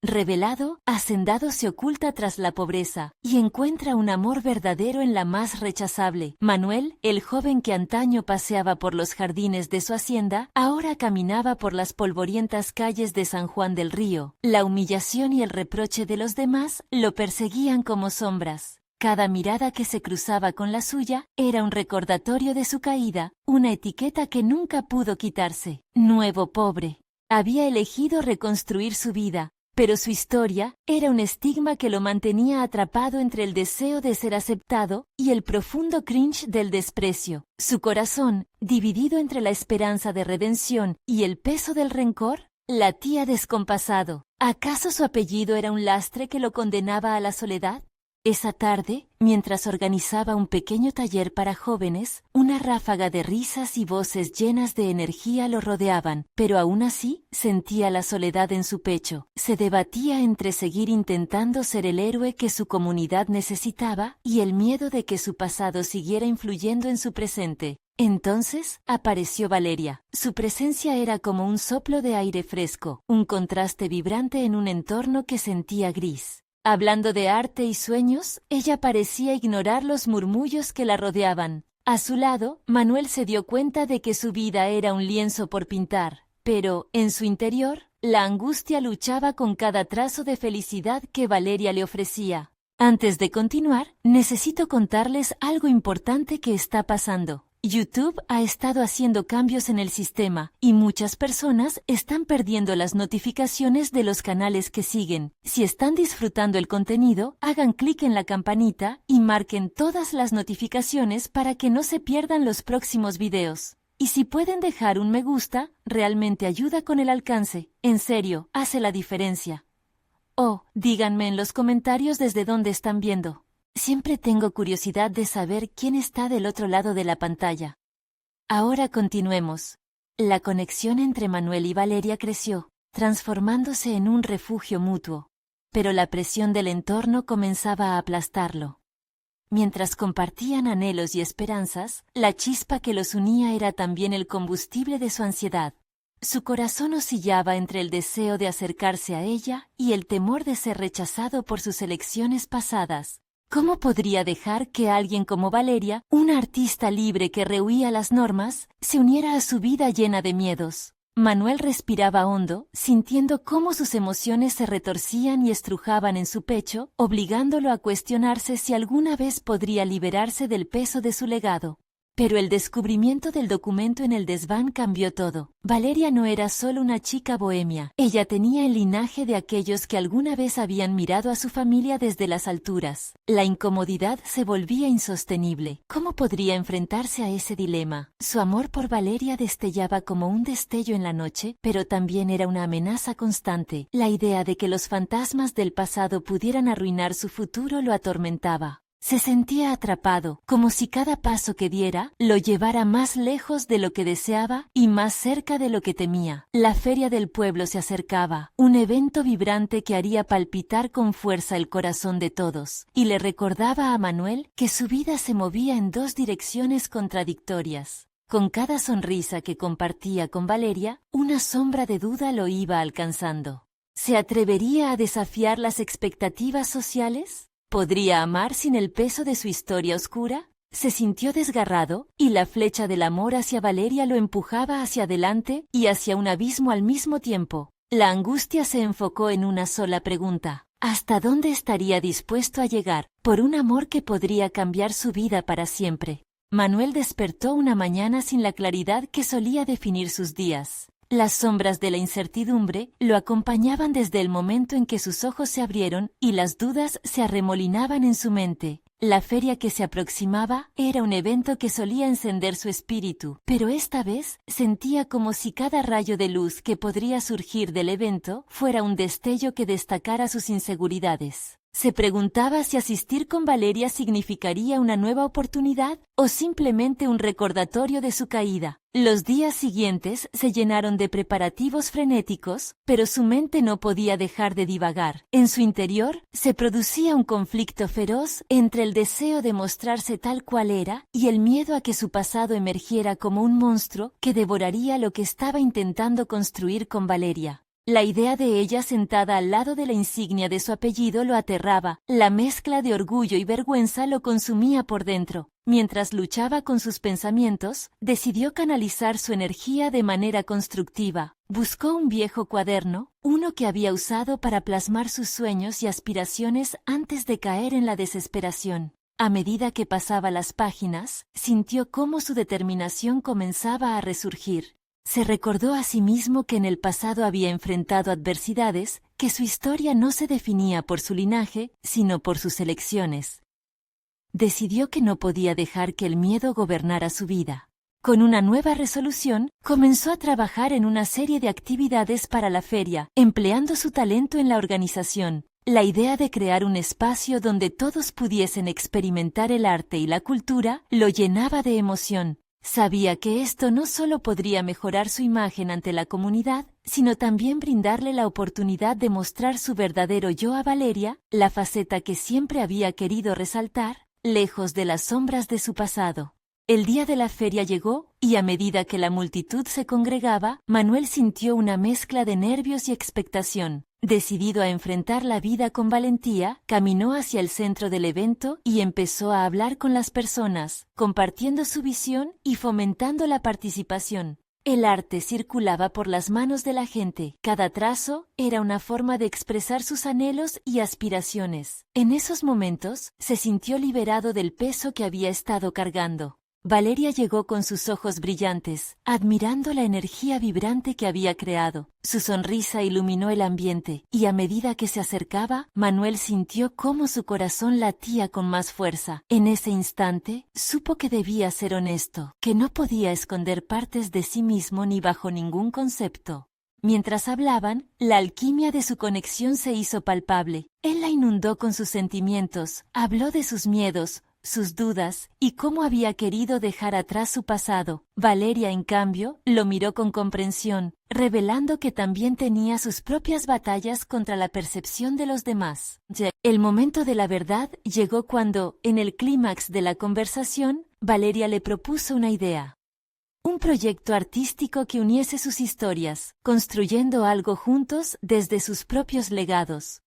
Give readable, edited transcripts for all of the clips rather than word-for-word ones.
Revelado, Hacendado se oculta tras la pobreza y encuentra un amor verdadero en la más rechazable. Manuel, el joven que antaño paseaba por los jardines de su hacienda, ahora caminaba por las polvorientas calles de San Juan del Río. La humillación y el reproche de los demás lo perseguían como sombras. Cada mirada que se cruzaba con la suya era un recordatorio de su caída, una etiqueta que nunca pudo quitarse. Nuevo pobre. Había elegido reconstruir su vida, pero su historia era un estigma que lo mantenía atrapado entre el deseo de ser aceptado y el profundo cringe del desprecio. Su corazón, dividido entre la esperanza de redención y el peso del rencor, latía descompasado. ¿Acaso su apellido era un lastre que lo condenaba a la soledad? Esa tarde, mientras organizaba un pequeño taller para jóvenes, una ráfaga de risas y voces llenas de energía lo rodeaban, pero aún así sentía la soledad en su pecho. Se debatía entre seguir intentando ser el héroe que su comunidad necesitaba y el miedo de que su pasado siguiera influyendo en su presente. Entonces apareció Valeria. Su presencia era como un soplo de aire fresco, un contraste vibrante en un entorno que sentía gris. Hablando de arte y sueños, ella parecía ignorar los murmullos que la rodeaban. A su lado, Manuel se dio cuenta de que su vida era un lienzo por pintar, pero, en su interior, la angustia luchaba con cada trazo de felicidad que Valeria le ofrecía. Antes de continuar, necesito contarles algo importante que está pasando. YouTube ha estado haciendo cambios en el sistema y muchas personas están perdiendo las notificaciones de los canales que siguen. Si están disfrutando el contenido, hagan clic en la campanita y marquen todas las notificaciones para que no se pierdan los próximos videos. Y si pueden dejar un me gusta, realmente ayuda con el alcance. En serio, hace la diferencia. Oh, díganme en los comentarios desde dónde están viendo. Siempre tengo curiosidad de saber quién está del otro lado de la pantalla. Ahora continuemos. La conexión entre Manuel y Valeria creció, transformándose en un refugio mutuo, pero la presión del entorno comenzaba a aplastarlo. Mientras compartían anhelos y esperanzas, la chispa que los unía era también el combustible de su ansiedad. Su corazón oscilaba entre el deseo de acercarse a ella y el temor de ser rechazado por sus elecciones pasadas. ¿Cómo podría dejar que alguien como Valeria, una artista libre que rehuía las normas, se uniera a su vida llena de miedos? Manuel respiraba hondo, sintiendo cómo sus emociones se retorcían y estrujaban en su pecho, obligándolo a cuestionarse si alguna vez podría liberarse del peso de su legado. Pero el descubrimiento del documento en el desván cambió todo. Valeria no era solo una chica bohemia. Ella tenía el linaje de aquellos que alguna vez habían mirado a su familia desde las alturas. La incomodidad se volvía insostenible. ¿Cómo podría enfrentarse a ese dilema? Su amor por Valeria destellaba como un destello en la noche, pero también era una amenaza constante. La idea de que los fantasmas del pasado pudieran arruinar su futuro lo atormentaba. Se sentía atrapado, como si cada paso que diera lo llevara más lejos de lo que deseaba y más cerca de lo que temía. La feria del pueblo se acercaba, un evento vibrante que haría palpitar con fuerza el corazón de todos, y le recordaba a Manuel que su vida se movía en dos direcciones contradictorias. Con cada sonrisa que compartía con Valeria, una sombra de duda lo iba alcanzando. ¿Se atrevería a desafiar las expectativas sociales? ¿Podría amar sin el peso de su historia oscura? Se sintió desgarrado, y la flecha del amor hacia Valeria lo empujaba hacia adelante y hacia un abismo al mismo tiempo. La angustia se enfocó en una sola pregunta. ¿Hasta dónde estaría dispuesto a llegar por un amor que podría cambiar su vida para siempre? Manuel despertó una mañana sin la claridad que solía definir sus días. Las sombras de la incertidumbre lo acompañaban desde el momento en que sus ojos se abrieron y las dudas se arremolinaban en su mente. La feria que se aproximaba era un evento que solía encender su espíritu, pero esta vez sentía como si cada rayo de luz que podría surgir del evento fuera un destello que destacara sus inseguridades. Se preguntaba si asistir con Valeria significaría una nueva oportunidad o simplemente un recordatorio de su caída. Los días siguientes se llenaron de preparativos frenéticos, pero su mente no podía dejar de divagar. En su interior se producía un conflicto feroz entre el deseo de mostrarse tal cual era y el miedo a que su pasado emergiera como un monstruo que devoraría lo que estaba intentando construir con Valeria. La idea de ella sentada al lado de la insignia de su apellido lo aterraba. La mezcla de orgullo y vergüenza lo consumía por dentro. Mientras luchaba con sus pensamientos, decidió canalizar su energía de manera constructiva. Buscó un viejo cuaderno, uno que había usado para plasmar sus sueños y aspiraciones antes de caer en la desesperación. A medida que pasaba las páginas, sintió cómo su determinación comenzaba a resurgir. Se recordó a sí mismo que en el pasado había enfrentado adversidades, que su historia no se definía por su linaje, sino por sus elecciones. Decidió que no podía dejar que el miedo gobernara su vida. Con una nueva resolución, comenzó a trabajar en una serie de actividades para la feria, empleando su talento en la organización. La idea de crear un espacio donde todos pudiesen experimentar el arte y la cultura lo llenaba de emoción. Sabía que esto no solo podría mejorar su imagen ante la comunidad, sino también brindarle la oportunidad de mostrar su verdadero yo a Valeria, la faceta que siempre había querido resaltar, lejos de las sombras de su pasado. El día de la feria llegó, y a medida que la multitud se congregaba, Manuel sintió una mezcla de nervios y expectación. Decidido a enfrentar la vida con valentía, caminó hacia el centro del evento y empezó a hablar con las personas, compartiendo su visión y fomentando la participación. El arte circulaba por las manos de la gente. Cada trazo era una forma de expresar sus anhelos y aspiraciones. En esos momentos, se sintió liberado del peso que había estado cargando. Valeria llegó con sus ojos brillantes, admirando la energía vibrante que había creado. Su sonrisa iluminó el ambiente, y a medida que se acercaba, Manuel sintió cómo su corazón latía con más fuerza. En ese instante, supo que debía ser honesto, que no podía esconder partes de sí mismo ni bajo ningún concepto. Mientras hablaban, la alquimia de su conexión se hizo palpable. Él la inundó con sus sentimientos, habló de sus miedos, sus dudas, y cómo había querido dejar atrás su pasado. Valeria, en cambio, lo miró con comprensión, revelando que también tenía sus propias batallas contra la percepción de los demás. El momento de la verdad llegó cuando, en el clímax de la conversación, Valeria le propuso una idea. Un proyecto artístico que uniese sus historias, construyendo algo juntos desde sus propios legados.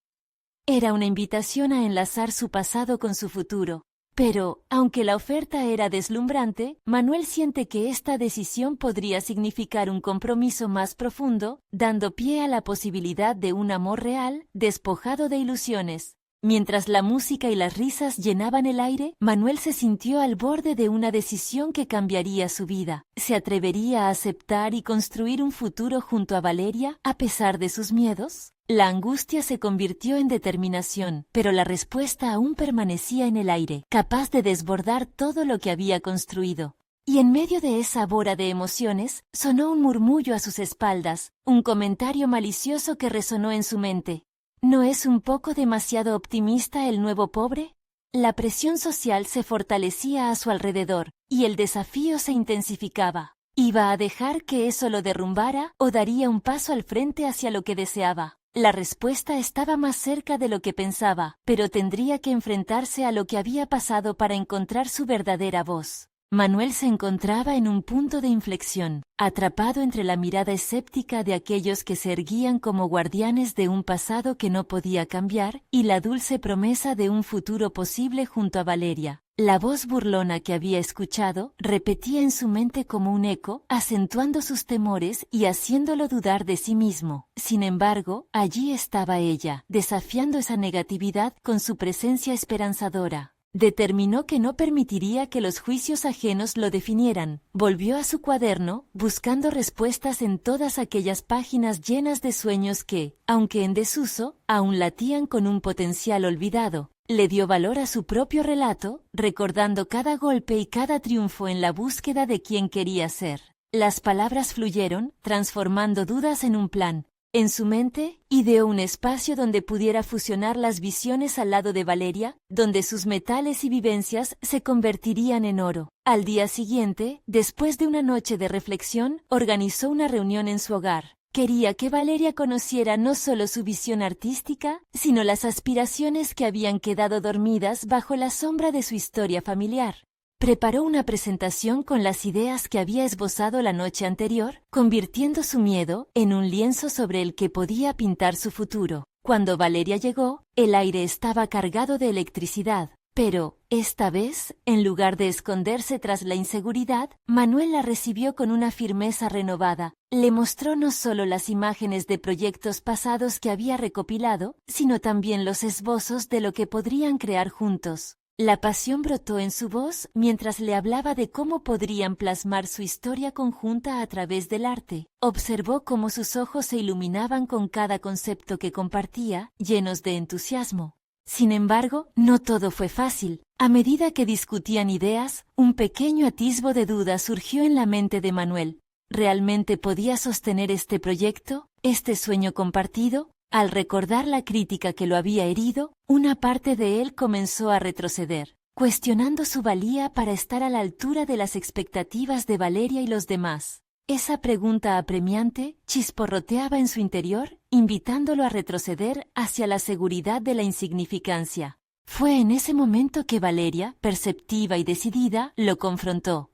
Era una invitación a enlazar su pasado con su futuro. Pero, aunque la oferta era deslumbrante, Manuel siente que esta decisión podría significar un compromiso más profundo, dando pie a la posibilidad de un amor real, despojado de ilusiones. Mientras la música y las risas llenaban el aire, Manuel se sintió al borde de una decisión que cambiaría su vida. ¿Se atrevería a aceptar y construir un futuro junto a Valeria, a pesar de sus miedos? La angustia se convirtió en determinación, pero la respuesta aún permanecía en el aire, capaz de desbordar todo lo que había construido. Y en medio de esa bora de emociones, sonó un murmullo a sus espaldas, un comentario malicioso que resonó en su mente. ¿No es un poco demasiado optimista el nuevo pobre? La presión social se fortalecía a su alrededor, y el desafío se intensificaba. ¿Iba a dejar que eso lo derrumbara o daría un paso al frente hacia lo que deseaba? La respuesta estaba más cerca de lo que pensaba, pero tendría que enfrentarse a lo que había pasado para encontrar su verdadera voz. Manuel se encontraba en un punto de inflexión, atrapado entre la mirada escéptica de aquellos que se erguían como guardianes de un pasado que no podía cambiar y la dulce promesa de un futuro posible junto a Valeria. La voz burlona que había escuchado repetía en su mente como un eco, acentuando sus temores y haciéndolo dudar de sí mismo. Sin embargo, allí estaba ella, desafiando esa negatividad con su presencia esperanzadora. Determinó que no permitiría que los juicios ajenos lo definieran. Volvió a su cuaderno, buscando respuestas en todas aquellas páginas llenas de sueños que, aunque en desuso, aún latían con un potencial olvidado. Le dio valor a su propio relato, recordando cada golpe y cada triunfo en la búsqueda de quien quería ser. Las palabras fluyeron, transformando dudas en un plan. En su mente, ideó un espacio donde pudiera fusionar las visiones al lado de Valeria, donde sus metales y vivencias se convertirían en oro. Al día siguiente, después de una noche de reflexión, organizó una reunión en su hogar. Quería que Valeria conociera no solo su visión artística, sino las aspiraciones que habían quedado dormidas bajo la sombra de su historia familiar. Preparó una presentación con las ideas que había esbozado la noche anterior, convirtiendo su miedo en un lienzo sobre el que podía pintar su futuro. Cuando Valeria llegó, el aire estaba cargado de electricidad. Pero, esta vez, en lugar de esconderse tras la inseguridad, Manuel la recibió con una firmeza renovada. Le mostró no solo las imágenes de proyectos pasados que había recopilado, sino también los esbozos de lo que podrían crear juntos. La pasión brotó en su voz mientras le hablaba de cómo podrían plasmar su historia conjunta a través del arte. Observó cómo sus ojos se iluminaban con cada concepto que compartía, llenos de entusiasmo. Sin embargo, no todo fue fácil. A medida que discutían ideas, un pequeño atisbo de duda surgió en la mente de Manuel. ¿Realmente podía sostener este proyecto, este sueño compartido? Al recordar la crítica que lo había herido, una parte de él comenzó a retroceder, cuestionando su valía para estar a la altura de las expectativas de Valeria y los demás. Esa pregunta apremiante chisporroteaba en su interior, invitándolo a retroceder hacia la seguridad de la insignificancia. Fue en ese momento que Valeria, perceptiva y decidida, lo confrontó.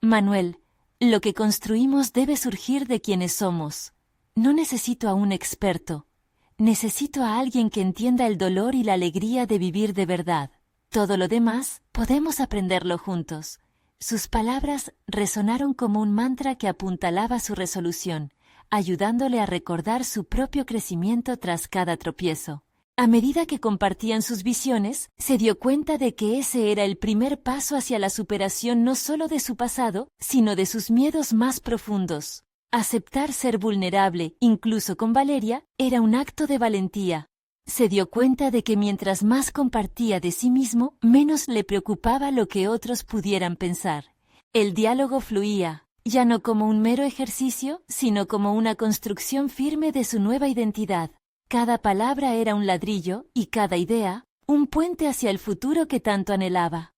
Manuel, lo que construimos debe surgir de quienes somos. No necesito a un experto. Necesito a alguien que entienda el dolor y la alegría de vivir de verdad. Todo lo demás podemos aprenderlo juntos. Sus palabras resonaron como un mantra que apuntalaba su resolución, ayudándole a recordar su propio crecimiento tras cada tropiezo. A medida que compartían sus visiones, se dio cuenta de que ese era el primer paso hacia la superación no solo de su pasado, sino de sus miedos más profundos. Aceptar ser vulnerable, incluso con Valeria, era un acto de valentía. Se dio cuenta de que mientras más compartía de sí mismo, menos le preocupaba lo que otros pudieran pensar. El diálogo fluía, ya no como un mero ejercicio, sino como una construcción firme de su nueva identidad. Cada palabra era un ladrillo, y cada idea, un puente hacia el futuro que tanto anhelaba.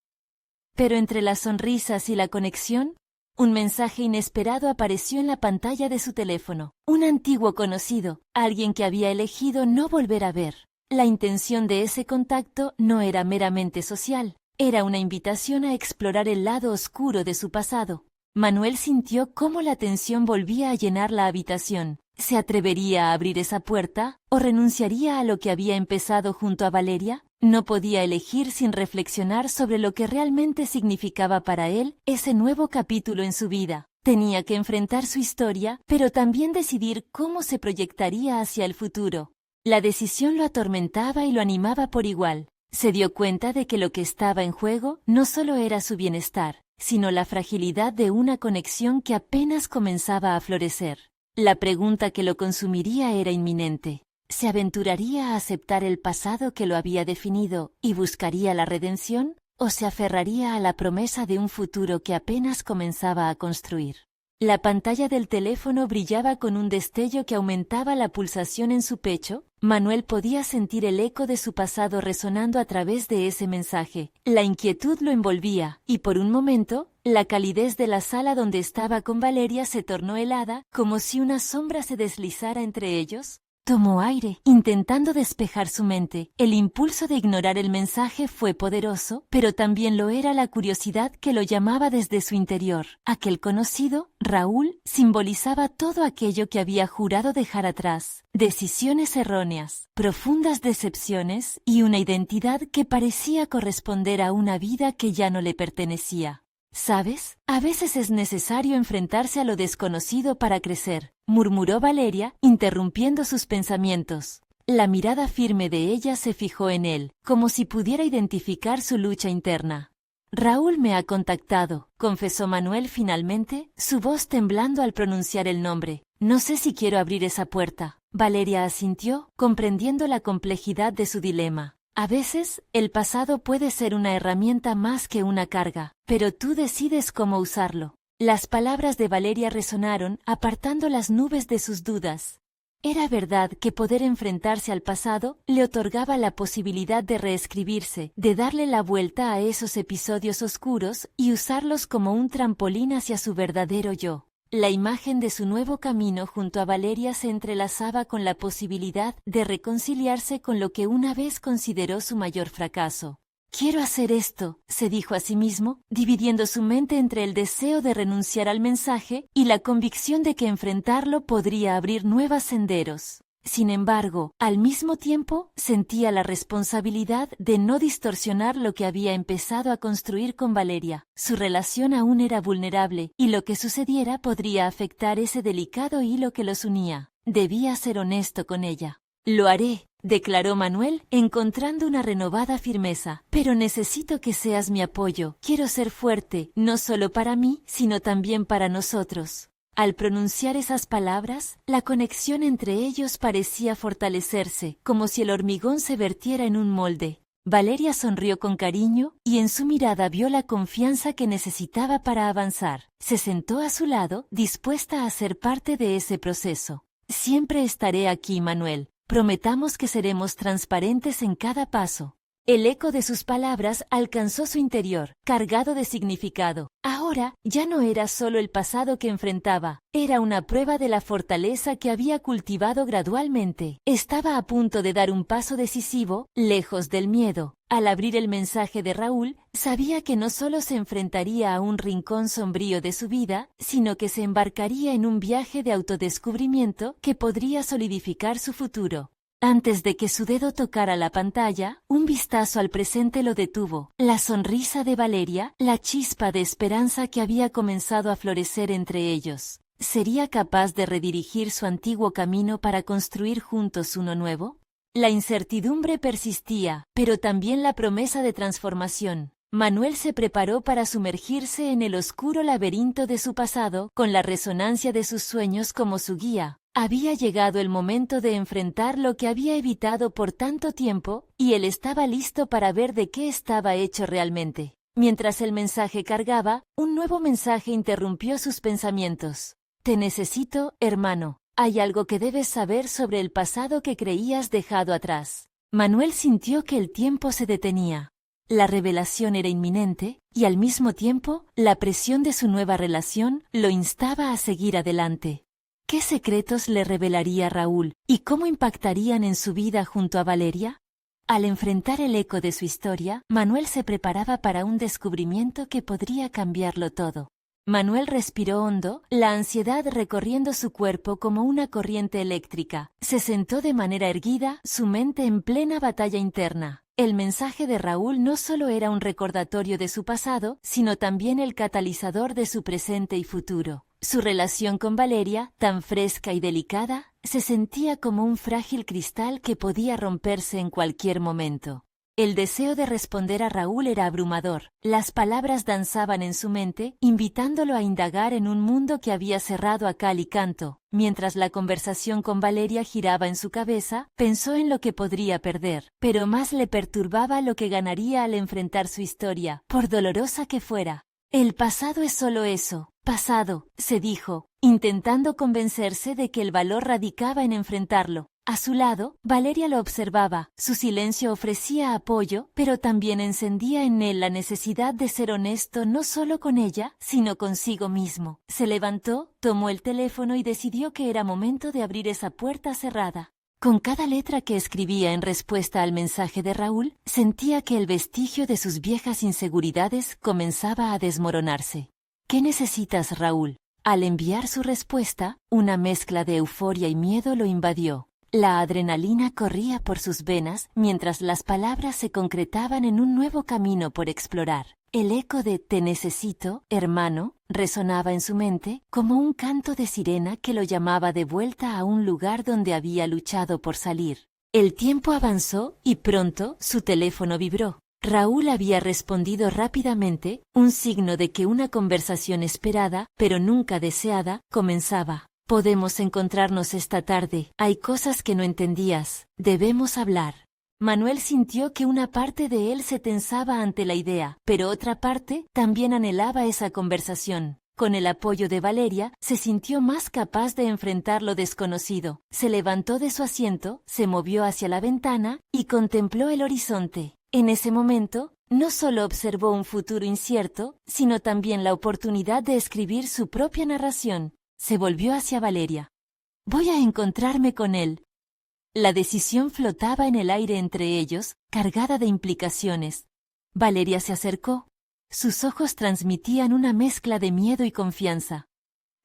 Pero entre las sonrisas y la conexión, un mensaje inesperado apareció en la pantalla de su teléfono. Un antiguo conocido, alguien que había elegido no volver a ver. La intención de ese contacto no era meramente social, era una invitación a explorar el lado oscuro de su pasado. Manuel sintió cómo la tensión volvía a llenar la habitación. ¿Se atrevería a abrir esa puerta o renunciaría a lo que había empezado junto a Valeria? No podía elegir sin reflexionar sobre lo que realmente significaba para él ese nuevo capítulo en su vida. Tenía que enfrentar su historia, pero también decidir cómo se proyectaría hacia el futuro. La decisión lo atormentaba y lo animaba por igual. Se dio cuenta de que lo que estaba en juego no solo era su bienestar, sino la fragilidad de una conexión que apenas comenzaba a florecer. La pregunta que lo consumiría era inminente. ¿Se aventuraría a aceptar el pasado que lo había definido y buscaría la redención? ¿O se aferraría a la promesa de un futuro que apenas comenzaba a construir? La pantalla del teléfono brillaba con un destello que aumentaba la pulsación en su pecho. Manuel podía sentir el eco de su pasado resonando a través de ese mensaje. La inquietud lo envolvía, y por un momento, la calidez de la sala donde estaba con Valeria se tornó helada, como si una sombra se deslizara entre ellos. Tomó aire, intentando despejar su mente. El impulso de ignorar el mensaje fue poderoso, pero también lo era la curiosidad que lo llamaba desde su interior. Aquel conocido, Raúl, simbolizaba todo aquello que había jurado dejar atrás. Decisiones erróneas, profundas decepciones y una identidad que parecía corresponder a una vida que ya no le pertenecía. ¿Sabes? A veces es necesario enfrentarse a lo desconocido para crecer, murmuró Valeria, interrumpiendo sus pensamientos. La mirada firme de ella se fijó en él, como si pudiera identificar su lucha interna. Raúl me ha contactado, confesó Manuel finalmente, su voz temblando al pronunciar el nombre. No sé si quiero abrir esa puerta. Valeria asintió, comprendiendo la complejidad de su dilema. A veces, el pasado puede ser una herramienta más que una carga, pero tú decides cómo usarlo. Las palabras de Valeria resonaron, apartando las nubes de sus dudas. Era verdad que poder enfrentarse al pasado le otorgaba la posibilidad de reescribirse, de darle la vuelta a esos episodios oscuros y usarlos como un trampolín hacia su verdadero yo. La imagen de su nuevo camino junto a Valeria se entrelazaba con la posibilidad de reconciliarse con lo que una vez consideró su mayor fracaso. Quiero hacer esto, se dijo a sí mismo, dividiendo su mente entre el deseo de renunciar al mensaje y la convicción de que enfrentarlo podría abrir nuevos senderos. Sin embargo, al mismo tiempo, sentía la responsabilidad de no distorsionar lo que había empezado a construir con Valeria. Su relación aún era vulnerable, y lo que sucediera podría afectar ese delicado hilo que los unía. Debía ser honesto con ella. Lo haré, declaró Manuel, encontrando una renovada firmeza. Pero necesito que seas mi apoyo. Quiero ser fuerte, no solo para mí, sino también para nosotros. Al pronunciar esas palabras, la conexión entre ellos parecía fortalecerse, como si el hormigón se vertiera en un molde. Valeria sonrió con cariño, y en su mirada vio la confianza que necesitaba para avanzar. Se sentó a su lado, dispuesta a ser parte de ese proceso. Siempre estaré aquí, Manuel. Prometamos que seremos transparentes en cada paso. El eco de sus palabras alcanzó su interior, cargado de significado. Ahora ya no era solo el pasado que enfrentaba, era una prueba de la fortaleza que había cultivado gradualmente. Estaba a punto de dar un paso decisivo, lejos del miedo. Al abrir el mensaje de Raúl, sabía que no solo se enfrentaría a un rincón sombrío de su vida, sino que se embarcaría en un viaje de autodescubrimiento que podría solidificar su futuro. Antes de que su dedo tocara la pantalla, un vistazo al presente lo detuvo. La sonrisa de Valeria, la chispa de esperanza que había comenzado a florecer entre ellos. ¿Sería capaz de redirigir su antiguo camino para construir juntos uno nuevo? La incertidumbre persistía, pero también la promesa de transformación. Manuel se preparó para sumergirse en el oscuro laberinto de su pasado, con la resonancia de sus sueños como su guía. Había llegado el momento de enfrentar lo que había evitado por tanto tiempo, y él estaba listo para ver de qué estaba hecho realmente. Mientras el mensaje cargaba, un nuevo mensaje interrumpió sus pensamientos. Te necesito, hermano. Hay algo que debes saber sobre el pasado que creías dejado atrás. Manuel sintió que el tiempo se detenía. La revelación era inminente, y al mismo tiempo, la presión de su nueva relación lo instaba a seguir adelante. ¿Qué secretos le revelaría Raúl, y cómo impactarían en su vida junto a Valeria? Al enfrentar el eco de su historia, Manuel se preparaba para un descubrimiento que podría cambiarlo todo. Manuel respiró hondo, la ansiedad recorriendo su cuerpo como una corriente eléctrica. Se sentó de manera erguida, su mente en plena batalla interna. El mensaje de Raúl no solo era un recordatorio de su pasado, sino también el catalizador de su presente y futuro. Su relación con Valeria, tan fresca y delicada, se sentía como un frágil cristal que podía romperse en cualquier momento. El deseo de responder a Raúl era abrumador. Las palabras danzaban en su mente, invitándolo a indagar en un mundo que había cerrado a cal y canto. Mientras la conversación con Valeria giraba en su cabeza, pensó en lo que podría perder, pero más le perturbaba lo que ganaría al enfrentar su historia, por dolorosa que fuera. El pasado es solo eso, pasado, se dijo, intentando convencerse de que el valor radicaba en enfrentarlo. A su lado, Valeria lo observaba. Su silencio ofrecía apoyo, pero también encendía en él la necesidad de ser honesto no solo con ella, sino consigo mismo. Se levantó, tomó el teléfono y decidió que era momento de abrir esa puerta cerrada. Con cada letra que escribía en respuesta al mensaje de Raúl, sentía que el vestigio de sus viejas inseguridades comenzaba a desmoronarse. ¿Qué necesitas, Raúl? Al enviar su respuesta, una mezcla de euforia y miedo lo invadió. La adrenalina corría por sus venas mientras las palabras se concretaban en un nuevo camino por explorar. El eco de «Te necesito, hermano» resonaba en su mente como un canto de sirena que lo llamaba de vuelta a un lugar donde había luchado por salir. El tiempo avanzó y pronto su teléfono vibró. Raúl había respondido rápidamente, un signo de que una conversación esperada, pero nunca deseada, comenzaba. Podemos encontrarnos esta tarde. Hay cosas que no entendías. Debemos hablar. Manuel sintió que una parte de él se tensaba ante la idea, pero otra parte también anhelaba esa conversación. Con el apoyo de Valeria, se sintió más capaz de enfrentar lo desconocido. Se levantó de su asiento, se movió hacia la ventana y contempló el horizonte. En ese momento, no solo observó un futuro incierto, sino también la oportunidad de escribir su propia narración. Se volvió hacia Valeria. Voy a encontrarme con él. La decisión flotaba en el aire entre ellos, cargada de implicaciones. Valeria se acercó. Sus ojos transmitían una mezcla de miedo y confianza.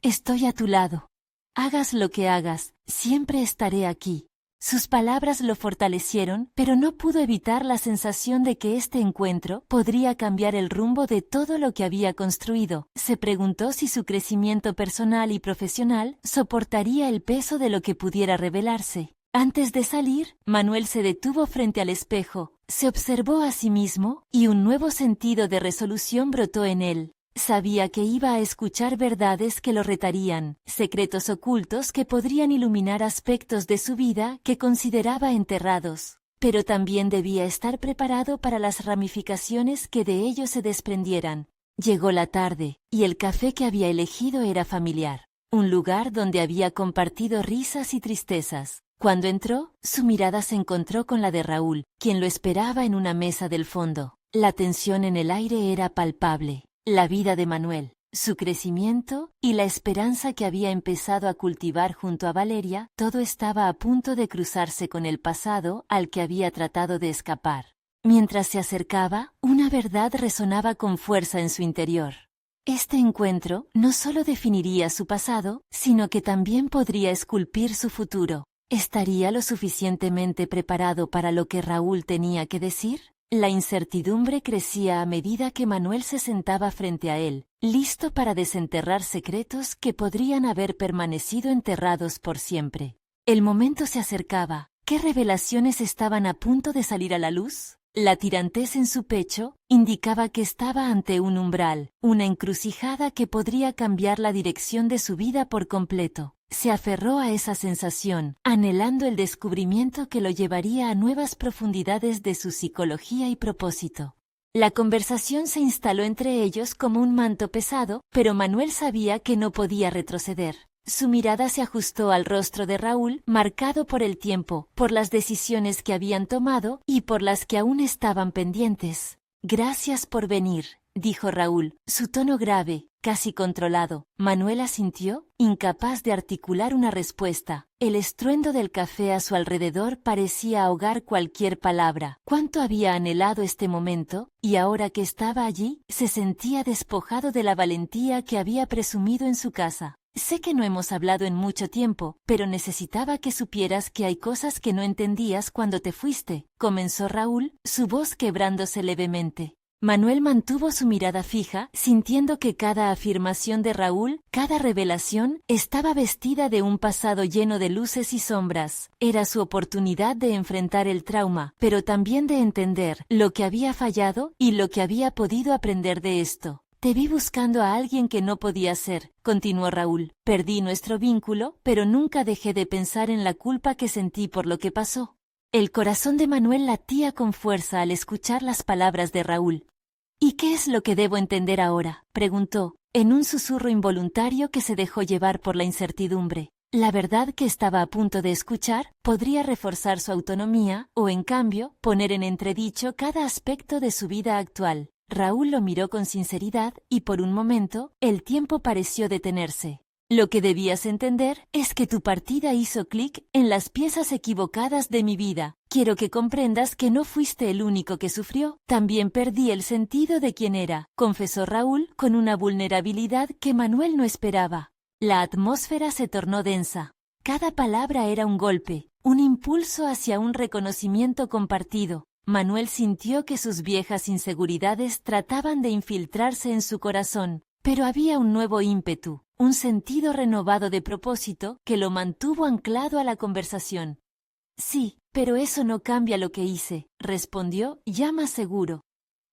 Estoy a tu lado. Hagas lo que hagas, siempre estaré aquí. Sus palabras lo fortalecieron, pero no pudo evitar la sensación de que este encuentro podría cambiar el rumbo de todo lo que había construido. Se preguntó si su crecimiento personal y profesional soportaría el peso de lo que pudiera revelarse. Antes de salir, Manuel se detuvo frente al espejo, se observó a sí mismo, y un nuevo sentido de resolución brotó en él. Sabía que iba a escuchar verdades que lo retarían, secretos ocultos que podrían iluminar aspectos de su vida que consideraba enterrados, pero también debía estar preparado para las ramificaciones que de ellos se desprendieran. Llegó la tarde, y el café que había elegido era familiar, un lugar donde había compartido risas y tristezas. Cuando entró, su mirada se encontró con la de Raúl, quien lo esperaba en una mesa del fondo. La tensión en el aire era palpable. La vida de Manuel, su crecimiento y la esperanza que había empezado a cultivar junto a Valeria, todo estaba a punto de cruzarse con el pasado al que había tratado de escapar. Mientras se acercaba, una verdad resonaba con fuerza en su interior. Este encuentro no solo definiría su pasado, sino que también podría esculpir su futuro. ¿Estaría lo suficientemente preparado para lo que Raúl tenía que decir? La incertidumbre crecía a medida que Manuel se sentaba frente a él, listo para desenterrar secretos que podrían haber permanecido enterrados por siempre. El momento se acercaba. ¿Qué revelaciones estaban a punto de salir a la luz? La tirantez en su pecho indicaba que estaba ante un umbral, una encrucijada que podría cambiar la dirección de su vida por completo. Se aferró a esa sensación, anhelando el descubrimiento que lo llevaría a nuevas profundidades de su psicología y propósito. La conversación se instaló entre ellos como un manto pesado, pero Manuel sabía que no podía retroceder. Su mirada se ajustó al rostro de Raúl, marcado por el tiempo, por las decisiones que habían tomado y por las que aún estaban pendientes. «Gracias por venir», dijo Raúl, su tono grave, casi controlado. Manuel asintió, incapaz de articular una respuesta. El estruendo del café a su alrededor parecía ahogar cualquier palabra. Cuánto había anhelado este momento, y ahora que estaba allí, se sentía despojado de la valentía que había presumido en su casa. «Sé que no hemos hablado en mucho tiempo, pero necesitaba que supieras que hay cosas que no entendías cuando te fuiste», comenzó Raúl, su voz quebrándose levemente. Manuel mantuvo su mirada fija, sintiendo que cada afirmación de Raúl, cada revelación, estaba vestida de un pasado lleno de luces y sombras. Era su oportunidad de enfrentar el trauma, pero también de entender lo que había fallado y lo que había podido aprender de esto. «Te vi buscando a alguien que no podía ser», continuó Raúl. «Perdí nuestro vínculo, pero nunca dejé de pensar en la culpa que sentí por lo que pasó». El corazón de Manuel latía con fuerza al escuchar las palabras de Raúl. «¿Y qué es lo que debo entender ahora?», preguntó, en un susurro involuntario que se dejó llevar por la incertidumbre. La verdad que estaba a punto de escuchar podría reforzar su autonomía o, en cambio, poner en entredicho cada aspecto de su vida actual. Raúl lo miró con sinceridad y por un momento el tiempo pareció detenerse. «Lo que debías entender es que tu partida hizo clic en las piezas equivocadas de mi vida. Quiero que comprendas que no fuiste el único que sufrió. También perdí el sentido de quién era», confesó Raúl con una vulnerabilidad que Manuel no esperaba. La atmósfera se tornó densa. Cada palabra era un golpe, un impulso hacia un reconocimiento compartido. Manuel sintió que sus viejas inseguridades trataban de infiltrarse en su corazón, pero había un nuevo ímpetu, un sentido renovado de propósito que lo mantuvo anclado a la conversación. «Sí, pero eso no cambia lo que hice», respondió, ya más seguro.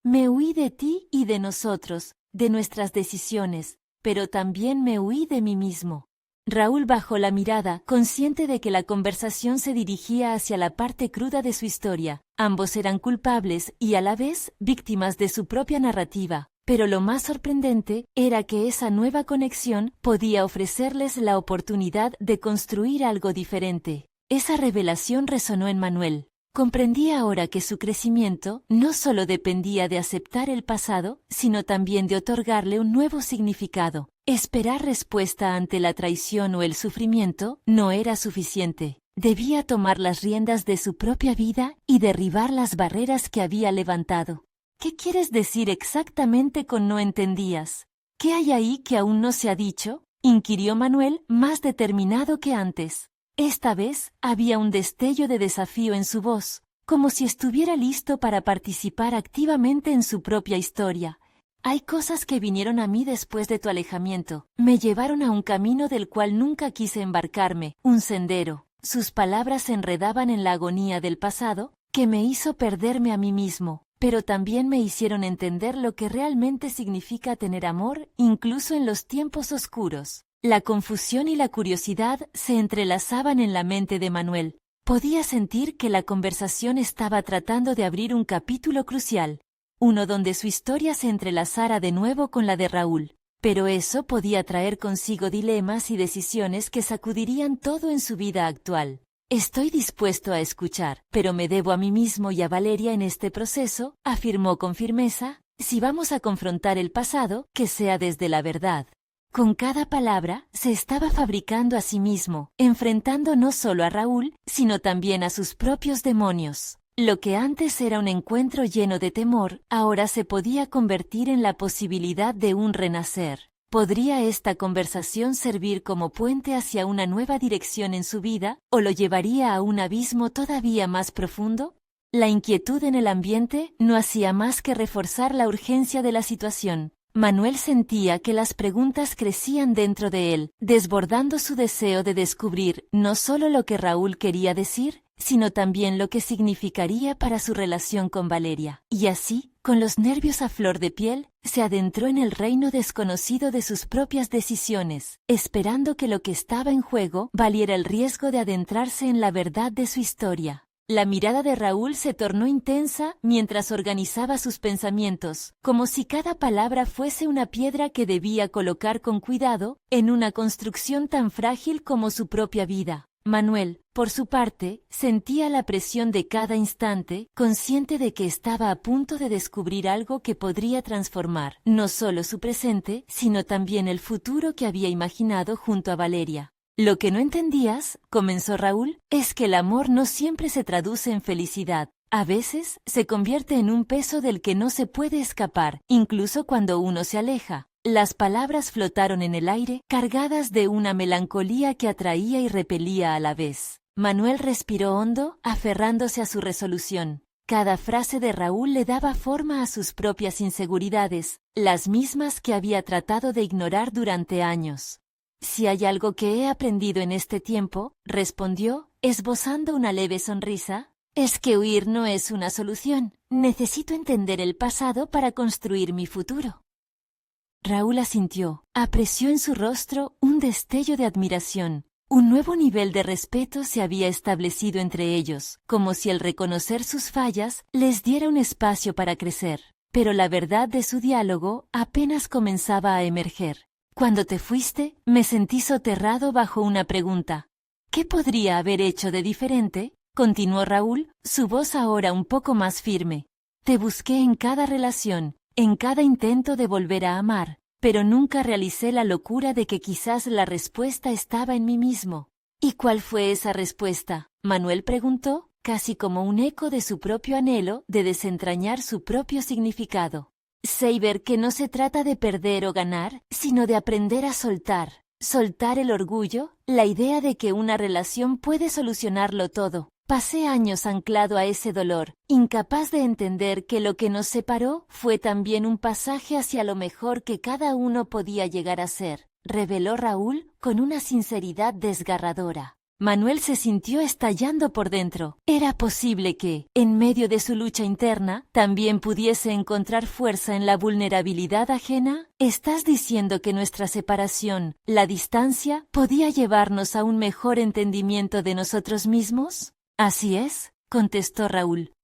«Me huí de ti y de nosotros, de nuestras decisiones, pero también me huí de mí mismo». Raúl bajó la mirada, consciente de que la conversación se dirigía hacia la parte cruda de su historia. Ambos eran culpables y a la vez víctimas de su propia narrativa. Pero lo más sorprendente era que esa nueva conexión podía ofrecerles la oportunidad de construir algo diferente. Esa revelación resonó en Manuel. Comprendía ahora que su crecimiento no solo dependía de aceptar el pasado, sino también de otorgarle un nuevo significado. Esperar respuesta ante la traición o el sufrimiento no era suficiente. Debía tomar las riendas de su propia vida y derribar las barreras que había levantado. ¿Qué quieres decir exactamente con no entendías? ¿Qué hay ahí que aún no se ha dicho?, inquirió Manuel, más determinado que antes. Esta vez había un destello de desafío en su voz, como si estuviera listo para participar activamente en su propia historia. Hay cosas que vinieron a mí después de tu alejamiento. Me llevaron a un camino del cual nunca quise embarcarme, un sendero. Sus palabras se enredaban en la agonía del pasado, que me hizo perderme a mí mismo, pero también me hicieron entender lo que realmente significa tener amor, incluso en los tiempos oscuros. La confusión y la curiosidad se entrelazaban en la mente de Manuel. Podía sentir que la conversación estaba tratando de abrir un capítulo crucial, uno donde su historia se entrelazara de nuevo con la de Raúl. Pero eso podía traer consigo dilemas y decisiones que sacudirían todo en su vida actual. Estoy dispuesto a escuchar, pero me debo a mí mismo y a Valeria en este proceso, afirmó con firmeza. Si vamos a confrontar el pasado, que sea desde la verdad. Con cada palabra, se estaba fabricando a sí mismo, enfrentando no solo a Raúl, sino también a sus propios demonios. Lo que antes era un encuentro lleno de temor, ahora se podía convertir en la posibilidad de un renacer. ¿Podría esta conversación servir como puente hacia una nueva dirección en su vida, o lo llevaría a un abismo todavía más profundo? La inquietud en el ambiente no hacía más que reforzar la urgencia de la situación. Manuel sentía que las preguntas crecían dentro de él, desbordando su deseo de descubrir no solo lo que Raúl quería decir, sino también lo que significaría para su relación con Valeria. Y así, con los nervios a flor de piel, se adentró en el reino desconocido de sus propias decisiones, esperando que lo que estaba en juego valiera el riesgo de adentrarse en la verdad de su historia. La mirada de Raúl se tornó intensa mientras organizaba sus pensamientos, como si cada palabra fuese una piedra que debía colocar con cuidado en una construcción tan frágil como su propia vida. Manuel, por su parte, sentía la presión de cada instante, consciente de que estaba a punto de descubrir algo que podría transformar no solo su presente, sino también el futuro que había imaginado junto a Valeria. Lo que no entendías, comenzó Raúl, es que el amor no siempre se traduce en felicidad. A veces, se convierte en un peso del que no se puede escapar, incluso cuando uno se aleja. Las palabras flotaron en el aire, cargadas de una melancolía que atraía y repelía a la vez. Manuel respiró hondo, aferrándose a su resolución. Cada frase de Raúl le daba forma a sus propias inseguridades, las mismas que había tratado de ignorar durante años. Si hay algo que he aprendido en este tiempo, respondió, esbozando una leve sonrisa, es que huir no es una solución. Necesito entender el pasado para construir mi futuro. Raúl asintió, apreció en su rostro un destello de admiración. Un nuevo nivel de respeto se había establecido entre ellos, como si el reconocer sus fallas les diera un espacio para crecer. Pero la verdad de su diálogo apenas comenzaba a emerger. Cuando te fuiste, me sentí soterrado bajo una pregunta. ¿Qué podría haber hecho de diferente? Continuó Raúl, su voz ahora un poco más firme. Te busqué en cada relación, en cada intento de volver a amar, pero nunca realicé la locura de que quizás la respuesta estaba en mí mismo. ¿Y cuál fue esa respuesta?, Manuel preguntó, casi como un eco de su propio anhelo de desentrañar su propio significado. Saber que no se trata de perder o ganar, sino de aprender a soltar. Soltar el orgullo, la idea de que una relación puede solucionarlo todo. Pasé años anclado a ese dolor, incapaz de entender que lo que nos separó fue también un pasaje hacia lo mejor que cada uno podía llegar a ser, reveló Raúl con una sinceridad desgarradora. Manuel se sintió estallando por dentro. Era posible que, en medio de su lucha interna, también pudiese encontrar fuerza en la vulnerabilidad ajena. ¿Estás diciendo que nuestra separación, la distancia, podía llevarnos a un mejor entendimiento de nosotros mismos? Así es, contestó Raúl.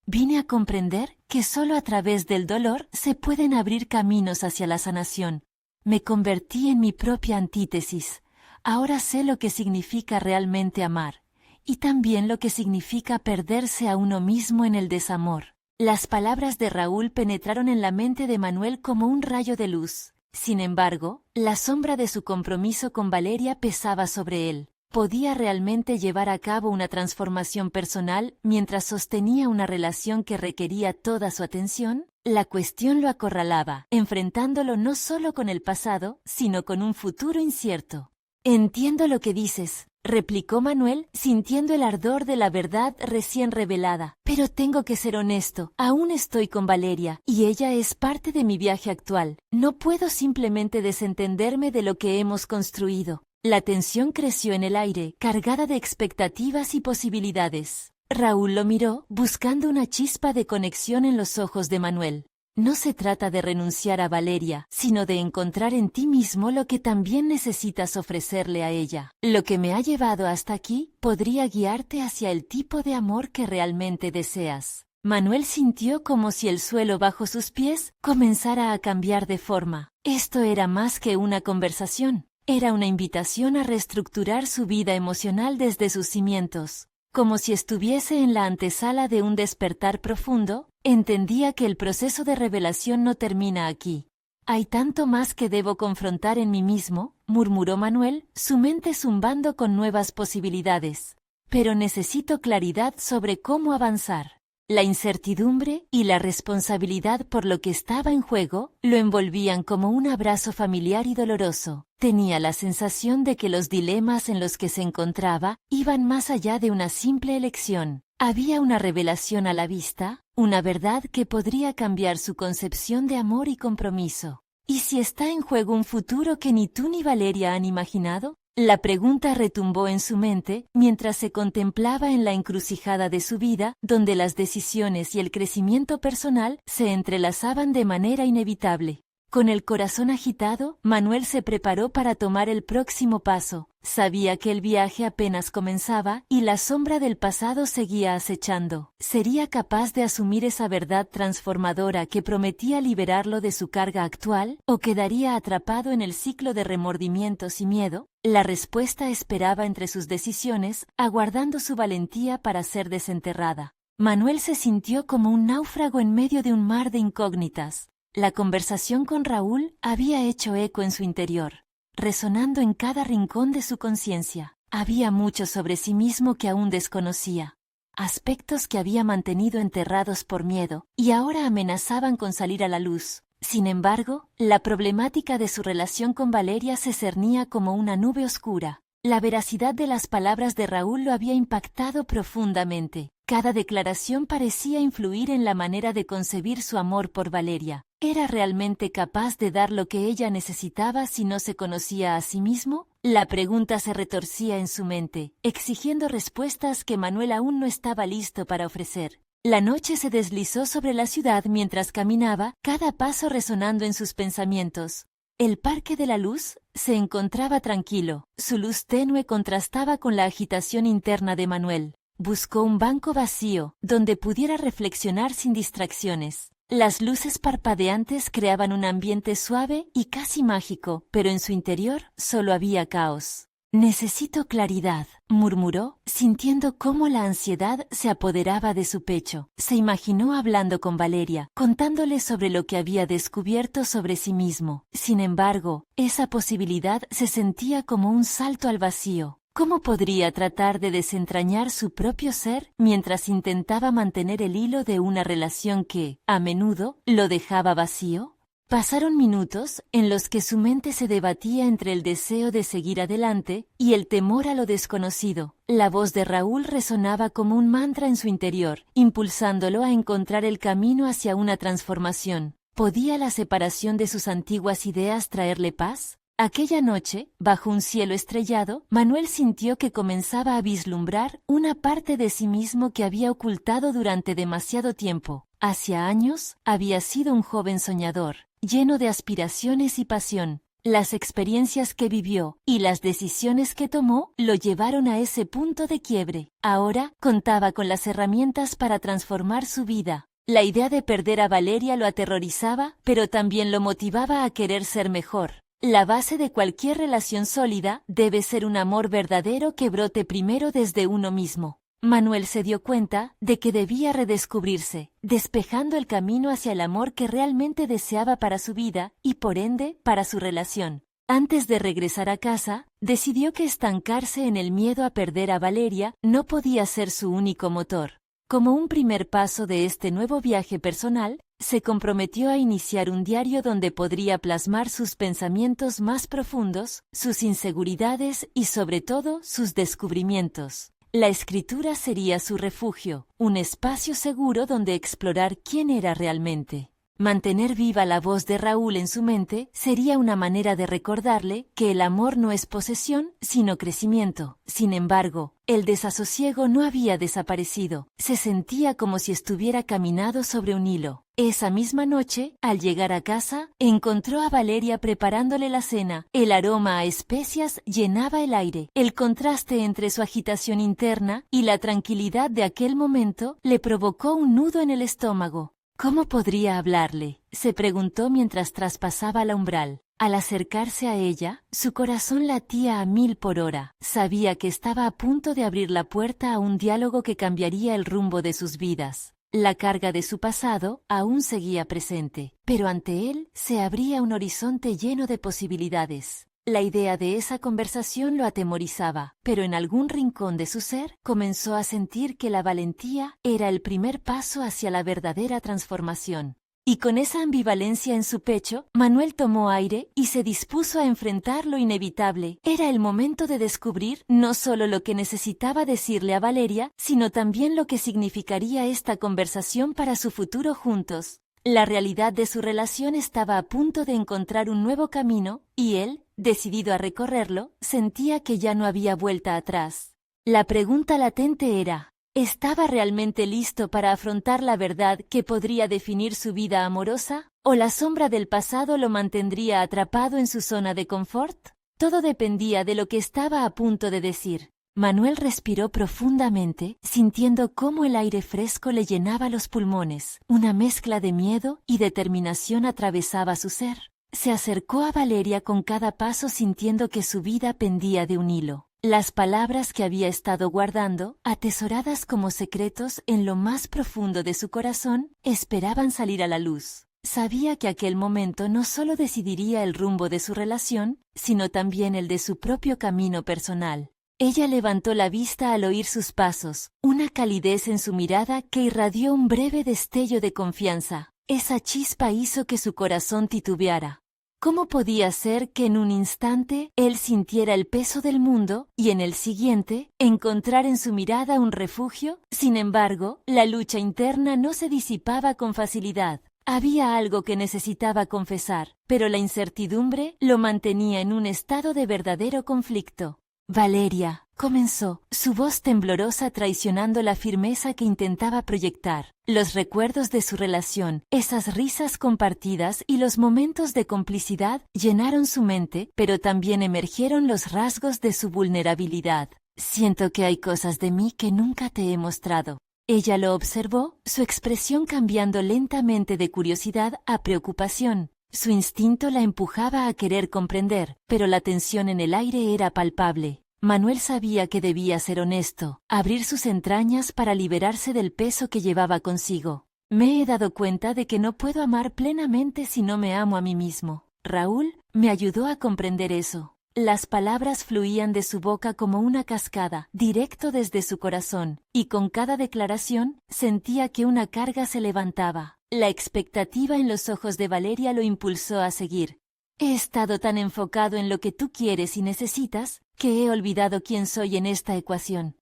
Vine a comprender que solo a través del dolor se pueden abrir caminos hacia la sanación. Me convertí en mi propia antítesis. Ahora sé lo que significa realmente amar, y también lo que significa perderse a uno mismo en el desamor. Las palabras de Raúl penetraron en la mente de Manuel como un rayo de luz. Sin embargo, la sombra de su compromiso con Valeria pesaba sobre él. ¿Podía realmente llevar a cabo una transformación personal mientras sostenía una relación que requería toda su atención? La cuestión lo acorralaba, enfrentándolo no solo con el pasado, sino con un futuro incierto. Entiendo lo que dices, replicó Manuel, sintiendo el ardor de la verdad recién revelada. Pero tengo que ser honesto, aún estoy con Valeria, y ella es parte de mi viaje actual. No puedo simplemente desentenderme de lo que hemos construido. La tensión creció en el aire, cargada de expectativas y posibilidades. Raúl lo miró, buscando una chispa de conexión en los ojos de Manuel. No se trata de renunciar a Valeria, sino de encontrar en ti mismo lo que también necesitas ofrecerle a ella. Lo que me ha llevado hasta aquí podría guiarte hacia el tipo de amor que realmente deseas. Manuel sintió como si el suelo bajo sus pies comenzara a cambiar de forma. Esto era más que una conversación. Era una invitación a reestructurar su vida emocional desde sus cimientos. Como si estuviese en la antesala de un despertar profundo, entendía que el proceso de revelación no termina aquí. Hay tanto más que debo confrontar en mí mismo, murmuró Manuel, su mente zumbando con nuevas posibilidades. Pero necesito claridad sobre cómo avanzar. La incertidumbre y la responsabilidad por lo que estaba en juego lo envolvían como un abrazo familiar y doloroso. Tenía la sensación de que los dilemas en los que se encontraba iban más allá de una simple elección. Había una revelación a la vista, una verdad que podría cambiar su concepción de amor y compromiso. ¿Y si está en juego un futuro que ni tú ni Valeria han imaginado? La pregunta retumbó en su mente mientras se contemplaba en la encrucijada de su vida, donde las decisiones y el crecimiento personal se entrelazaban de manera inevitable. Con el corazón agitado, Manuel se preparó para tomar el próximo paso. Sabía que el viaje apenas comenzaba y la sombra del pasado seguía acechando. ¿Sería capaz de asumir esa verdad transformadora que prometía liberarlo de su carga actual, o quedaría atrapado en el ciclo de remordimientos y miedo? La respuesta esperaba entre sus decisiones, aguardando su valentía para ser desenterrada. Manuel se sintió como un náufrago en medio de un mar de incógnitas. La conversación con Raúl había hecho eco en su interior, resonando en cada rincón de su conciencia. Había mucho sobre sí mismo que aún desconocía, aspectos que había mantenido enterrados por miedo y ahora amenazaban con salir a la luz. Sin embargo, la problemática de su relación con Valeria se cernía como una nube oscura. La veracidad de las palabras de Raúl lo había impactado profundamente. Cada declaración parecía influir en la manera de concebir su amor por Valeria. ¿Era realmente capaz de dar lo que ella necesitaba si no se conocía a sí mismo? La pregunta se retorcía en su mente, exigiendo respuestas que Manuel aún no estaba listo para ofrecer. La noche se deslizó sobre la ciudad mientras caminaba, cada paso resonando en sus pensamientos. El Parque de la Luz se encontraba tranquilo. Su luz tenue contrastaba con la agitación interna de Manuel. Buscó un banco vacío, donde pudiera reflexionar sin distracciones. Las luces parpadeantes creaban un ambiente suave y casi mágico, pero en su interior solo había caos. «Necesito claridad», murmuró, sintiendo cómo la ansiedad se apoderaba de su pecho. Se imaginó hablando con Valeria, contándole sobre lo que había descubierto sobre sí mismo. Sin embargo, esa posibilidad se sentía como un salto al vacío. ¿Cómo podría tratar de desentrañar su propio ser mientras intentaba mantener el hilo de una relación que, a menudo, lo dejaba vacío? Pasaron minutos en los que su mente se debatía entre el deseo de seguir adelante y el temor a lo desconocido. La voz de Raúl resonaba como un mantra en su interior, impulsándolo a encontrar el camino hacia una transformación. ¿Podía la separación de sus antiguas ideas traerle paz? Aquella noche, bajo un cielo estrellado, Manuel sintió que comenzaba a vislumbrar una parte de sí mismo que había ocultado durante demasiado tiempo. Hacia años, había sido un joven soñador, lleno de aspiraciones y pasión. Las experiencias que vivió y las decisiones que tomó lo llevaron a ese punto de quiebre. Ahora contaba con las herramientas para transformar su vida. La idea de perder a Valeria lo aterrorizaba, pero también lo motivaba a querer ser mejor. La base de cualquier relación sólida debe ser un amor verdadero que brote primero desde uno mismo. Manuel se dio cuenta de que debía redescubrirse, despejando el camino hacia el amor que realmente deseaba para su vida y por ende para su relación. Antes de regresar a casa, decidió que estancarse en el miedo a perder a Valeria no podía ser su único motor. Como un primer paso de este nuevo viaje personal, se comprometió a iniciar un diario donde podría plasmar sus pensamientos más profundos, sus inseguridades y sobre todo sus descubrimientos. La escritura sería su refugio, un espacio seguro donde explorar quién era realmente. Mantener viva la voz de Raúl en su mente sería una manera de recordarle que el amor no es posesión, sino crecimiento. Sin embargo, el desasosiego no había desaparecido. Se sentía como si estuviera caminando sobre un hilo. Esa misma noche, al llegar a casa, encontró a Valeria preparándole la cena. El aroma a especias llenaba el aire. El contraste entre su agitación interna y la tranquilidad de aquel momento le provocó un nudo en el estómago. ¿Cómo podría hablarle?, se preguntó mientras traspasaba la umbral. Al acercarse a ella, su corazón latía a 1000 por hora. Sabía que estaba a punto de abrir la puerta a un diálogo que cambiaría el rumbo de sus vidas. La carga de su pasado aún seguía presente, pero ante él se abría un horizonte lleno de posibilidades. La idea de esa conversación lo atemorizaba, pero en algún rincón de su ser comenzó a sentir que la valentía era el primer paso hacia la verdadera transformación. Y con esa ambivalencia en su pecho, Manuel tomó aire y se dispuso a enfrentar lo inevitable. Era el momento de descubrir no solo lo que necesitaba decirle a Valeria, sino también lo que significaría esta conversación para su futuro juntos. La realidad de su relación estaba a punto de encontrar un nuevo camino, y él, decidido a recorrerlo, sentía que ya no había vuelta atrás. La pregunta latente era, ¿estaba realmente listo para afrontar la verdad que podría definir su vida amorosa? ¿O la sombra del pasado lo mantendría atrapado en su zona de confort? Todo dependía de lo que estaba a punto de decir. Manuel respiró profundamente, sintiendo cómo el aire fresco le llenaba los pulmones. Una mezcla de miedo y determinación atravesaba su ser. Se acercó a Valeria con cada paso sintiendo que su vida pendía de un hilo. Las palabras que había estado guardando, atesoradas como secretos en lo más profundo de su corazón, esperaban salir a la luz. Sabía que aquel momento no solo decidiría el rumbo de su relación, sino también el de su propio camino personal. Ella levantó la vista al oír sus pasos, una calidez en su mirada que irradió un breve destello de confianza. Esa chispa hizo que su corazón titubeara. ¿Cómo podía ser que en un instante él sintiera el peso del mundo y en el siguiente encontrar en su mirada un refugio? Sin embargo, la lucha interna no se disipaba con facilidad. Había algo que necesitaba confesar, pero la incertidumbre lo mantenía en un estado de verdadero conflicto. Valeria, comenzó, su voz temblorosa traicionando la firmeza que intentaba proyectar. Los recuerdos de su relación, esas risas compartidas y los momentos de complicidad llenaron su mente, pero también emergieron los rasgos de su vulnerabilidad. Siento que hay cosas de mí que nunca te he mostrado. Ella lo observó, su expresión cambiando lentamente de curiosidad a preocupación. Su instinto la empujaba a querer comprender, pero la tensión en el aire era palpable. Manuel sabía que debía ser honesto, abrir sus entrañas para liberarse del peso que llevaba consigo. Me he dado cuenta de que no puedo amar plenamente si no me amo a mí mismo. Raúl me ayudó a comprender eso. Las palabras fluían de su boca como una cascada, directo desde su corazón, y con cada declaración sentía que una carga se levantaba. La expectativa en los ojos de Valeria lo impulsó a seguir. He estado tan enfocado en lo que tú quieres y necesitas, que he olvidado quién soy en esta ecuación.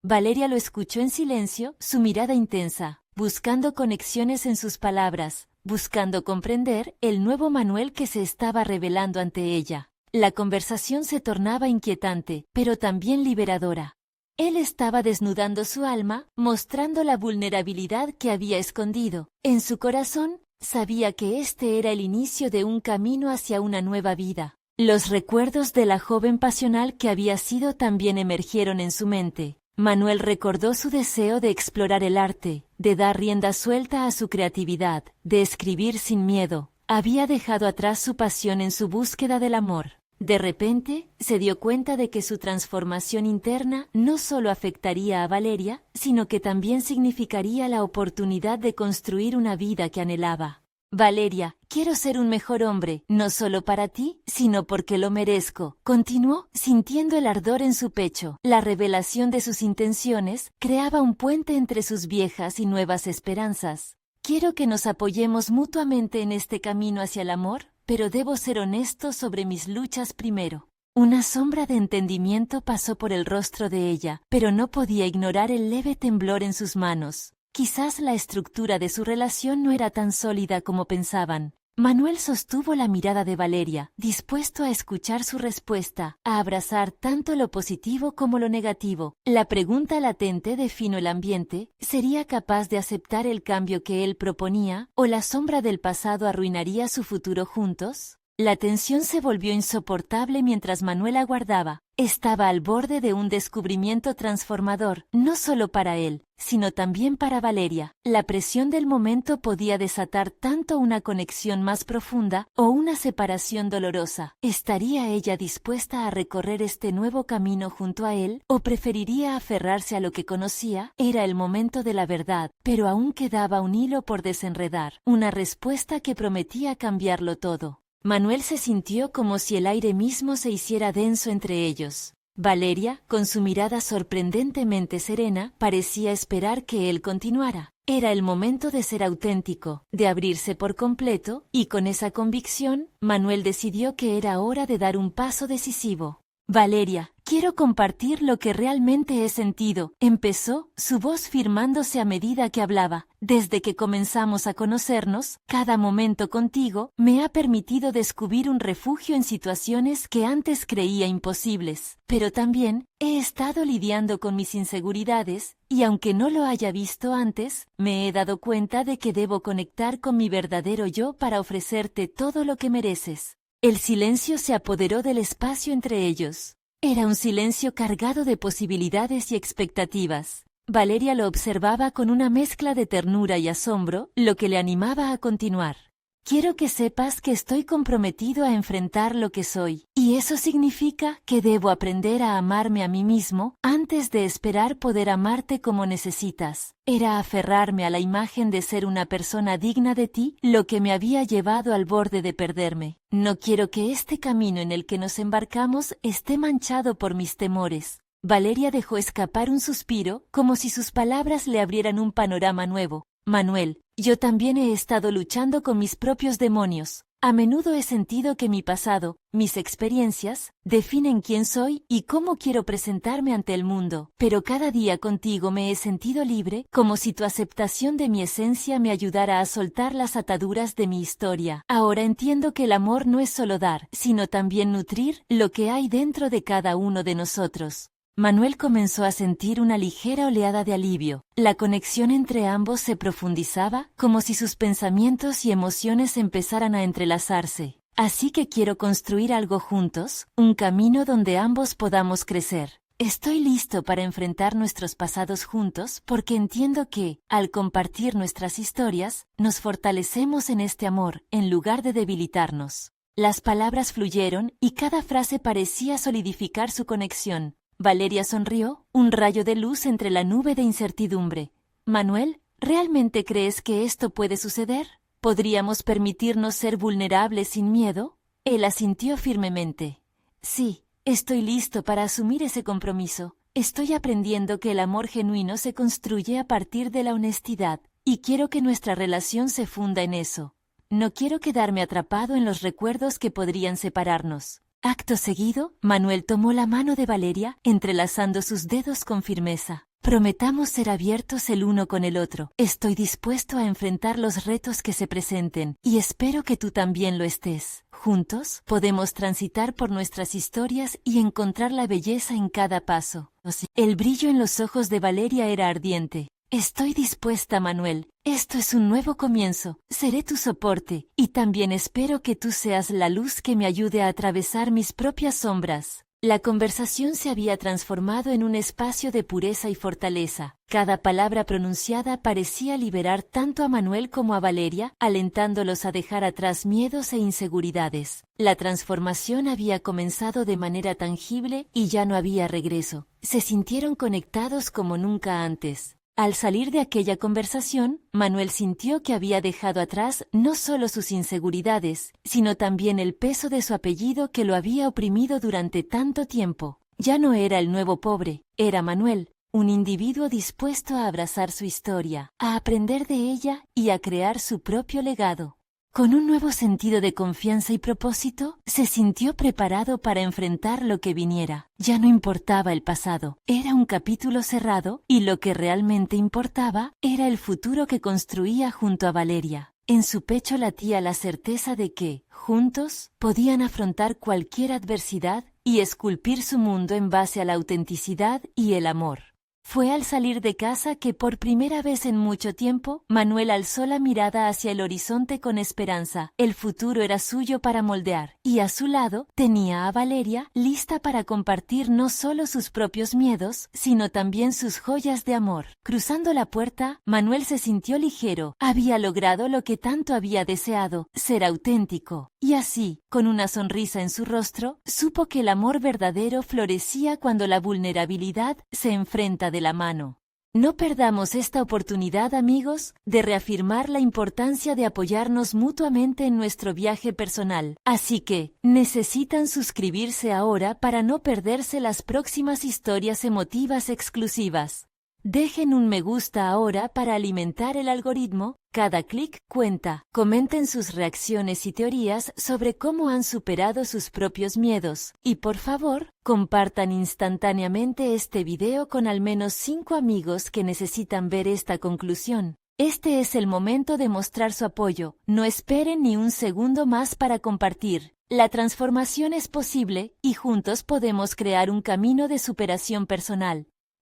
Valeria lo escuchó en silencio, su mirada intensa, buscando conexiones en sus palabras, buscando comprender el nuevo Manuel que se estaba revelando ante ella. La conversación se tornaba inquietante, pero también liberadora. Él estaba desnudando su alma, mostrando la vulnerabilidad que había escondido. En su corazón, sabía que este era el inicio de un camino hacia una nueva vida. Los recuerdos de la joven pasional que había sido también emergieron en su mente. Manuel recordó su deseo de explorar el arte, de dar rienda suelta a su creatividad, de escribir sin miedo. Había dejado atrás su pasión en su búsqueda del amor. De repente, se dio cuenta de que su transformación interna no solo afectaría a Valeria, sino que también significaría la oportunidad de construir una vida que anhelaba. Valeria, quiero ser un mejor hombre, no solo para ti, sino porque lo merezco, continuó, sintiendo el ardor en su pecho. La revelación de sus intenciones creaba un puente entre sus viejas y nuevas esperanzas. Quiero que nos apoyemos mutuamente en este camino hacia el amor, pero debo ser honesto sobre mis luchas primero. Una sombra de entendimiento pasó por el rostro de ella, pero no podía ignorar el leve temblor en sus manos. Quizás la estructura de su relación no era tan sólida como pensaban. Manuel sostuvo la mirada de Valeria, dispuesto a escuchar su respuesta, a abrazar tanto lo positivo como lo negativo. La pregunta latente defino el ambiente, ¿sería capaz de aceptar el cambio que él proponía, o la sombra del pasado arruinaría su futuro juntos? La tensión se volvió insoportable mientras Manuel aguardaba. Estaba al borde de un descubrimiento transformador, no solo para él, sino también para Valeria. La presión del momento podía desatar tanto una conexión más profunda o una separación dolorosa. ¿Estaría ella dispuesta a recorrer este nuevo camino junto a él, o preferiría aferrarse a lo que conocía? Era el momento de la verdad, pero aún quedaba un hilo por desenredar, una respuesta que prometía cambiarlo todo. Manuel se sintió como si el aire mismo se hiciera denso entre ellos. Valeria, con su mirada sorprendentemente serena, parecía esperar que él continuara. Era el momento de ser auténtico, de abrirse por completo, y con esa convicción, Manuel decidió que era hora de dar un paso decisivo. Valeria, quiero compartir lo que realmente he sentido, empezó, su voz firmándose a medida que hablaba. Desde que comenzamos a conocernos, cada momento contigo me ha permitido descubrir un refugio en situaciones que antes creía imposibles. Pero también he estado lidiando con mis inseguridades, y aunque no lo haya visto antes, me he dado cuenta de que debo conectar con mi verdadero yo para ofrecerte todo lo que mereces. El silencio se apoderó del espacio entre ellos. Era un silencio cargado de posibilidades y expectativas. Valeria lo observaba con una mezcla de ternura y asombro, lo que le animaba a continuar. Quiero que sepas que estoy comprometido a enfrentar lo que soy, y eso significa que debo aprender a amarme a mí mismo antes de esperar poder amarte como necesitas. Era aferrarme a la imagen de ser una persona digna de ti lo que me había llevado al borde de perderme. No quiero que este camino en el que nos embarcamos esté manchado por mis temores. Valeria dejó escapar un suspiro, como si sus palabras le abrieran un panorama nuevo. Manuel, yo también he estado luchando con mis propios demonios. A menudo he sentido que mi pasado, mis experiencias, definen quién soy y cómo quiero presentarme ante el mundo. Pero cada día contigo me he sentido libre, como si tu aceptación de mi esencia me ayudara a soltar las ataduras de mi historia. Ahora entiendo que el amor no es solo dar, sino también nutrir lo que hay dentro de cada uno de nosotros. Manuel comenzó a sentir una ligera oleada de alivio. La conexión entre ambos se profundizaba, como si sus pensamientos y emociones empezaran a entrelazarse. Así que quiero construir algo juntos, un camino donde ambos podamos crecer. Estoy listo para enfrentar nuestros pasados juntos porque entiendo que, al compartir nuestras historias, nos fortalecemos en este amor, en lugar de debilitarnos. Las palabras fluyeron y cada frase parecía solidificar su conexión. Valeria sonrió, un rayo de luz entre la nube de incertidumbre. Manuel, ¿realmente crees que esto puede suceder? ¿Podríamos permitirnos ser vulnerables sin miedo? Él asintió firmemente. Sí, estoy listo para asumir ese compromiso. Estoy aprendiendo que el amor genuino se construye a partir de la honestidad, y quiero que nuestra relación se funda en eso. No quiero quedarme atrapado en los recuerdos que podrían separarnos. Acto seguido, Manuel tomó la mano de Valeria, entrelazando sus dedos con firmeza. Prometamos ser abiertos el uno con el otro. Estoy dispuesto a enfrentar los retos que se presenten, y espero que tú también lo estés. Juntos, podemos transitar por nuestras historias y encontrar la belleza en cada paso. El brillo en los ojos de Valeria era ardiente. Estoy dispuesta, Manuel. Esto es un nuevo comienzo. Seré tu soporte, y también espero que tú seas la luz que me ayude a atravesar mis propias sombras. La conversación se había transformado en un espacio de pureza y fortaleza. Cada palabra pronunciada parecía liberar tanto a Manuel como a Valeria, alentándolos a dejar atrás miedos e inseguridades. La transformación había comenzado de manera tangible y ya no había regreso. Se sintieron conectados como nunca antes. Al salir de aquella conversación, Manuel sintió que había dejado atrás no solo sus inseguridades, sino también el peso de su apellido que lo había oprimido durante tanto tiempo. Ya no era el nuevo pobre, era Manuel, un individuo dispuesto a abrazar su historia, a aprender de ella y a crear su propio legado. Con un nuevo sentido de confianza y propósito, se sintió preparado para enfrentar lo que viniera. Ya no importaba el pasado, era un capítulo cerrado y lo que realmente importaba era el futuro que construía junto a Valeria. En su pecho latía la certeza de que, juntos, podían afrontar cualquier adversidad y esculpir su mundo en base a la autenticidad y el amor. Fue al salir de casa que por primera vez en mucho tiempo, Manuel alzó la mirada hacia el horizonte con esperanza. El futuro era suyo para moldear, y a su lado tenía a Valeria lista para compartir no solo sus propios miedos, sino también sus joyas de amor. Cruzando la puerta, Manuel se sintió ligero. Había logrado lo que tanto había deseado, ser auténtico. Y así, con una sonrisa en su rostro, supo que el amor verdadero florecía cuando la vulnerabilidad se enfrenta de la mano. No perdamos esta oportunidad, amigos, de reafirmar la importancia de apoyarnos mutuamente en nuestro viaje personal. Así que, necesitan suscribirse ahora para no perderse las próximas historias emotivas exclusivas. Dejen un me gusta ahora para alimentar el algoritmo, cada clic cuenta. Comenten sus reacciones y teorías sobre cómo han superado sus propios miedos. Y por favor, compartan instantáneamente este video con al menos 5 amigos que necesitan ver esta conclusión. Este es el momento de mostrar su apoyo. No esperen ni un segundo más para compartir. La transformación es posible y juntos podemos crear un camino de superación personal.